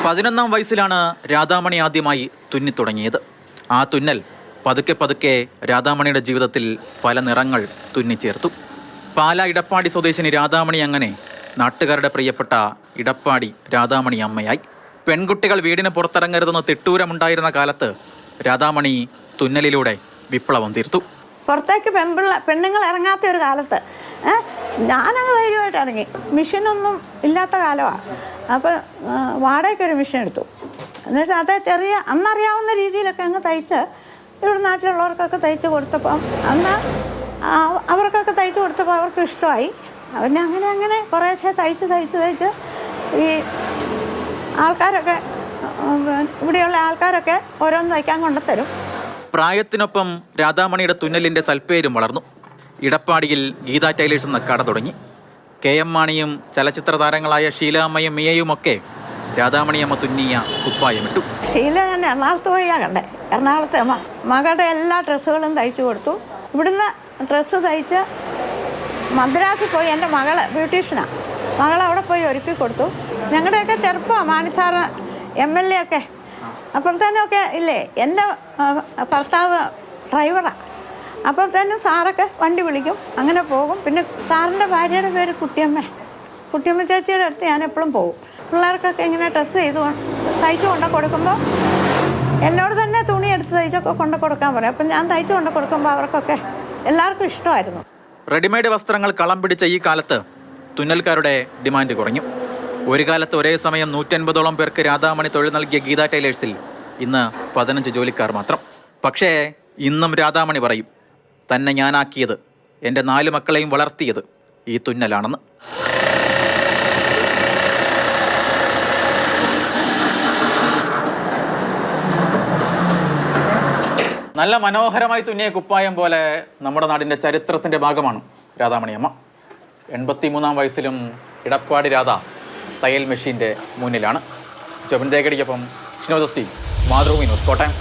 11ാം വയസ്സിലാണ് രാധാമണി ആദ്യമായി തുന്നിത്തുടങ്ങിയത്. ആ തുന്നൽ പതുക്കെ പതുക്കെ രാധാമണിയുടെ ജീവിതത്തിൽ പല നിറങ്ങൾ തുന്നിച്ചേർത്തു. പാല ഇടപ്പാടി സ്വദേശിനി രാധാമണി അങ്ങനെ നാട്ടുകാരുടെ പ്രിയപ്പെട്ട ഇടപ്പാടി രാധാമണി അമ്മയായി. പെൺകുട്ടികൾ വീടിന് പുറത്തിറങ്ങരുതെന്ന് തിട്ടൂരമുണ്ടായിരുന്ന കാലത്ത് രാധാമണി തുന്നലിലൂടെ വിപ്ലവം തീർത്തു. പുറത്തേക്ക് പെണ്ണുങ്ങൾ ഇറങ്ങാത്ത ഒരു കാലത്ത് ഞാനങ്ങ് ധൈര്യമായിട്ട് ഇറങ്ങി. മെഷീനൊന്നും ഇല്ലാത്ത കാലമാണ്. അപ്പോൾ വാടകയ്ക്കൊരു മെഷീൻ എടുത്തു. എന്നിട്ട് അത് ചെറിയ അന്നറിയാവുന്ന രീതിയിലൊക്കെ അങ്ങ് തയ്ച്ച് ഇവിടെ നാട്ടിലുള്ളവർക്കൊക്കെ തയ്ച്ച് കൊടുത്തപ്പം അന്ന് അവർക്കൊക്കെ തയ്ച്ച് കൊടുത്തപ്പോൾ അവർക്ക് ഇഷ്ടമായി. അവനെ അങ്ങനെ അങ്ങനെ കുറേശ്ശെ തയ്ച്ച് ഈ ആൾക്കാരൊക്കെ ഇവിടെയുള്ള ആൾക്കാരൊക്കെ ഓരോന്ന് തയ്ക്കാൻ കൊണ്ടുത്തരും. പ്രായത്തിനൊപ്പം രാധാമണിയുടെ തുന്നലിൻ്റെ സൽപ്പേരും വളർന്നു. ഇടപ്പാടിയിൽ ഗീത ടൈലേഴ്സ് എന്ന കട തുടങ്ങി. KM മാണിയും ചലച്ചിത്ര താരങ്ങളായ ഷീലാമ്മയും മിയയുമൊക്കെ രാധാമണിയമ്മ തുന്നിയ കുപ്പായമിട്ടു. ഷീല ഞാൻ എറണാകുളത്ത് പോയാൽ കണ്ടേ. എറണാകുളത്തെ മകളുടെ എല്ലാ ഡ്രസ്സുകളും തയ്ച്ചു കൊടുത്തു. ഇവിടുന്ന് ഡ്രസ്സ് തയ്ച്ച് മദ്രാസിൽ പോയി. എൻ്റെ മകള് ബ്യൂട്ടീഷ്യനാണ്. മകളവിടെ പോയി ഒരുക്കി കൊടുത്തു. ഞങ്ങളുടെയൊക്കെ ചെറുപ്പമാണ്. മാണിസാറ് MLA ഒക്കെ അപ്പോഴത്തേനൊക്കെ ഇല്ലേ. എൻ്റെ ഭർത്താവ് ഡ്രൈവറാണ്. അപ്പോഴത്തേനും സാറൊക്കെ വണ്ടി വിളിക്കും, അങ്ങനെ പോകും. പിന്നെ സാറിൻ്റെ ഭാര്യയുടെ പേര് കുട്ടിയമ്മ ചേച്ചിയുടെ അടുത്ത് ഞാൻ എപ്പോഴും പോകും. പിള്ളേർക്കൊക്കെ ഇങ്ങനെ ഡ്രസ്സ് തയ്ച്ചു കൊണ്ടു കൊടുക്കുമ്പോൾ എന്നോട് തന്നെ തുണി എടുത്ത് തയ്ച്ചൊക്കെ കൊണ്ടു കൊടുക്കാൻ പറയും. അപ്പം ഞാൻ തയ്ച്ചു കൊണ്ടു കൊടുക്കുമ്പോൾ അവർക്കൊക്കെ എല്ലാവർക്കും ഇഷ്ടമായിരുന്നു. റെഡിമെയ്ഡ് വസ്ത്രങ്ങൾ കളം പിടിച്ച ഈ കാലത്ത് തുന്നൽക്കാരുടെ ഡിമാൻഡ് കുറഞ്ഞു. ഒരു കാലത്ത് ഒരേ സമയം 150ഓളം പേർക്ക് രാധാമണി തൊഴിൽ നൽകിയ ഗീത ടൈലേഴ്സിൽ ഇന്ന് 15 ജോലിക്കാർ മാത്രം. പക്ഷേ ഇന്നും രാധാമണി പറയും, തന്നെ ഞാനാക്കിയത്, എൻ്റെ 4 മക്കളെയും വളർത്തിയത് ഈ തുന്നലാണെന്ന്. നല്ല മനോഹരമായി തുന്നിയ കുപ്പായം പോലെ നമ്മുടെ നാടിൻ്റെ ചരിത്രത്തിൻ്റെ ഭാഗമാണ് രാധാമണിയമ്മ. 83ാം വയസ്സിലും ഇടപ്പാടി രാധ തയ്യൽ മെഷീൻ്റെ മുന്നിലാണ്. ജോബിൻ തേക്കടിക്കൊപ്പം ഷിനോദ് സ്റ്റീവ്, മാതൃഭൂമി ന്യൂസ്, കോട്ടയം.